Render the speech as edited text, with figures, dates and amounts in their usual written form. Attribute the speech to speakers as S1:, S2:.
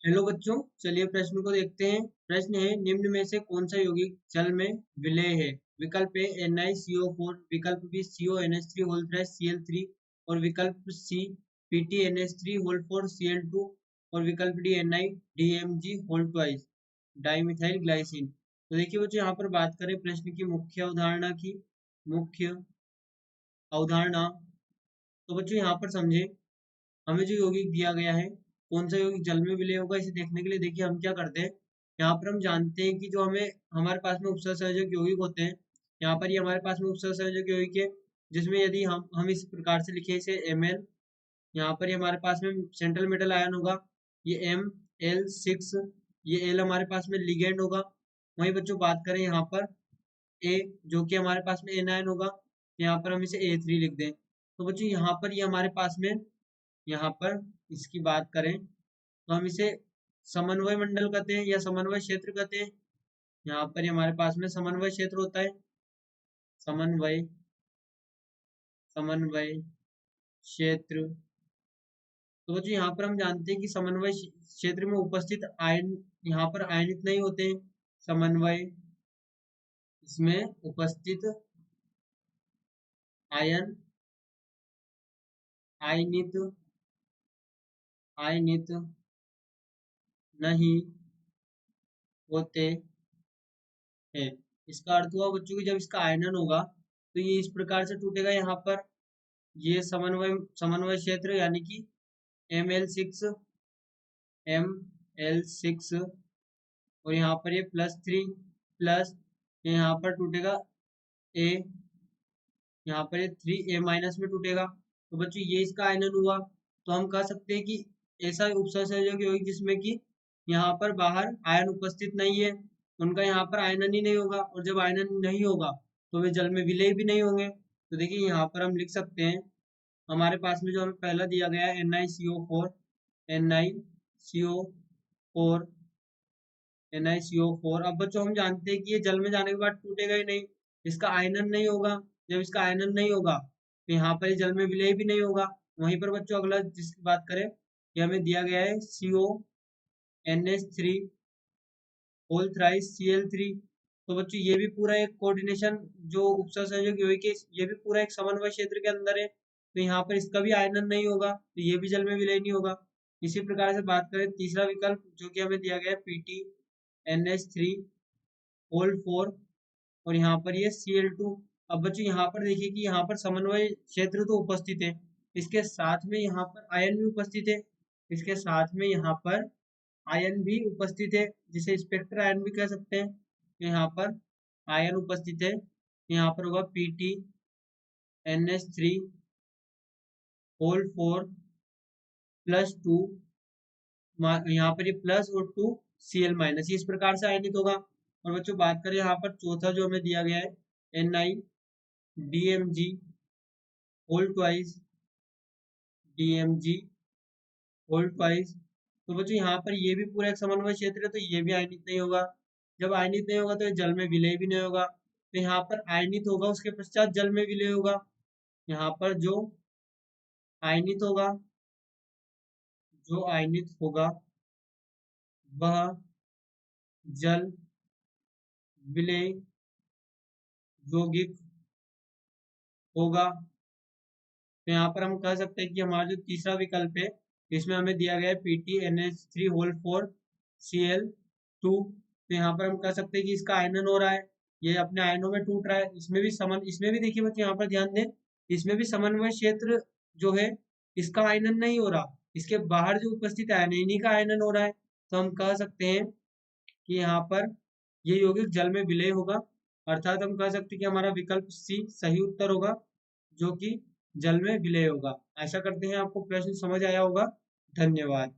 S1: Hello बच्चों, चलिए प्रश्न को देखते हैं। प्रश्न है, निम्न में से कौन सा यौगिक जल में विलेय है? विकल्प ए NiCO4, विकल्प B CONH3 whole thrice Cl3 और विकल्प सी PtNH3 होल 4 Cl2 और विकल्प D NiDMG whole twice dimethyl glycine. तो देखिए बच्चों, यहाँ पर बात करें प्रश्न की मुख्य अवधारणा, तो बच्चों यहाँ पर समझे, हमें जो यौगिक दिया गया है, कौन सा यौगिक जल में विलय होगा, इसे देखने के लिए देखिए हम क्या करते हैं। यहाँ पर हम जानते हैं कि जो हमारे पास में उपसर्जक यौगिक होते हैं, यहाँ पर ये हमारे पास में उपसर्जक यौगिक है, जिसमें यदि हम इस प्रकार से लिखे इसे Ml, यहाँ पर ये हमारे पास में सेंट्रल मेटल आयन होगा, ये ML6, ये L हमारे पास में लिगेंड होगा। वहीं बच्चों बात करें यहाँ पर A, जो कि हमारे पास में एनायन होगा, यहाँ पर हम इसे A3 लिख दें। तो बच्चों यहाँ पर ये हमारे पास में, यहाँ पर इसकी बात करें तो हम इसे समन्वय मंडल कहते हैं या समन्वय क्षेत्र कहते हैं। यहाँ पर ये हमारे पास में समन्वय क्षेत्र होता है, समन्वय समन्वय क्षेत्र। तो बच्चों यहाँ पर हम जानते हैं कि समन्वय क्षेत्र में उपस्थित आयन यहाँ पर आयनित नहीं होते हैं। समन्वय इसमें उपस्थित आयन आयनित आयनित नहीं होते हैं। इसका अर्थ हुआ बच्चों की, जब इसका आयनन होगा तो ये इस प्रकार से टूटेगा। यहाँ पर ये समन्वय क्षेत्र यानी कि ML6 और यहाँ पर ये +3 प्लस यहाँ पर टूटेगा A, यहाँ पर ये 3A माइनस में टूटेगा। तो बच्चों ये इसका आयनन हुआ। तो हम कह सकते हैं कि ऐसा उपसर्जक यौगिक जिसमें कि यहाँ पर बाहर आयन उपस्थित नहीं है, उनका यहाँ पर आयनन ही नहीं होगा, और जब आयनन नहीं होगा तो वे जल में विलय भी नहीं होंगे। तो देखिए यहाँ पर हम लिख सकते हैं, हमारे पास में जो हमें पहला दिया गया है NiCO4 NiCO4 NiCO4। अब बच्चों हम जानते हैं कि ये जल में जाने के बाद टूटेगा ही नहीं, इसका आयनन नहीं होगा। जब इसका आयनन नहीं होगा तो यहाँ पर ये जल में विलय भी नहीं होगा। वहीं पर बच्चों अगला जिसकी बात करें, ये हमें दिया गया है CONH3 होल थ्राइस Cl3। तो बच्चों ये भी पूरा एक कोऑर्डिनेशन जो उपसर्जक यौगिक है, ये भी पूरा एक समन्वय क्षेत्र के अंदर है। तो यहाँ पर इसका भी आयनन नहीं होगा, तो ये भी जल में विलय नहीं होगा। इसी प्रकार से बात करें तीसरा विकल्प जो कि हमें दिया गया है PtNH3 होल 4 और यहाँ पर ये Cl2। अब बच्चों यहाँ पर देखिए कि यहाँ पर समन्वय क्षेत्र तो उपस्थित है, इसके साथ में यहाँ पर आयन भी उपस्थित है, इसके साथ में यहाँ पर आयन भी उपस्थित है, जिसे स्पेक्टर आयन भी कह सकते हैं। यहाँ पर आयन उपस्थित है, यहाँ पर होगा PtNH3 होल 4 +2, यहाँ पर ये प्लस और 2 Cl माइनस, इस प्रकार से आयनित होगा। और बच्चों बात करें यहाँ पर चौथा जो हमें दिया गया है NiDMG whole twice DMG whole twice. तो बच्चों यहाँ पर ये भी पूरा एक समन्वय क्षेत्र है, तो ये भी आयनित नहीं होगा। जब आयनित नहीं होगा तो ये जल में विलय भी नहीं होगा। तो यहाँ पर आयनित होगा, उसके पश्चात जल में विलय होगा। यहाँ पर आयनित होगा जो आयनित होगा वह जल विलय यौगिक होगा। तो यहाँ पर हम कह सकते हैं कि हमारा जो तीसरा विकल्प है, इसमें हमें दिया गया है PtNH3 होल 4 Cl2। तो यहाँ पर हम कह सकते हैं कि इसका आयनन हो रहा है, ये अपने आयनों में टूट रहा है। इसमें भी देखिए बच्चे यहाँ पर ध्यान दें, इसमें भी समन्वय क्षेत्र जो है, इसका आयनन नहीं हो रहा, इसके बाहर जो उपस्थित आयन है इन्हीं का आयनन हो रहा है। तो हम कह सकते हैं कि यहाँ पर ये यौगिक जल में विलय होगा, अर्थात हम कह सकते हैं कि हमारा विकल्प सी सही उत्तर होगा, जो कि जल में विलय होगा। आशा करते हैं आपको प्रश्न समझ आया होगा। धन्यवाद।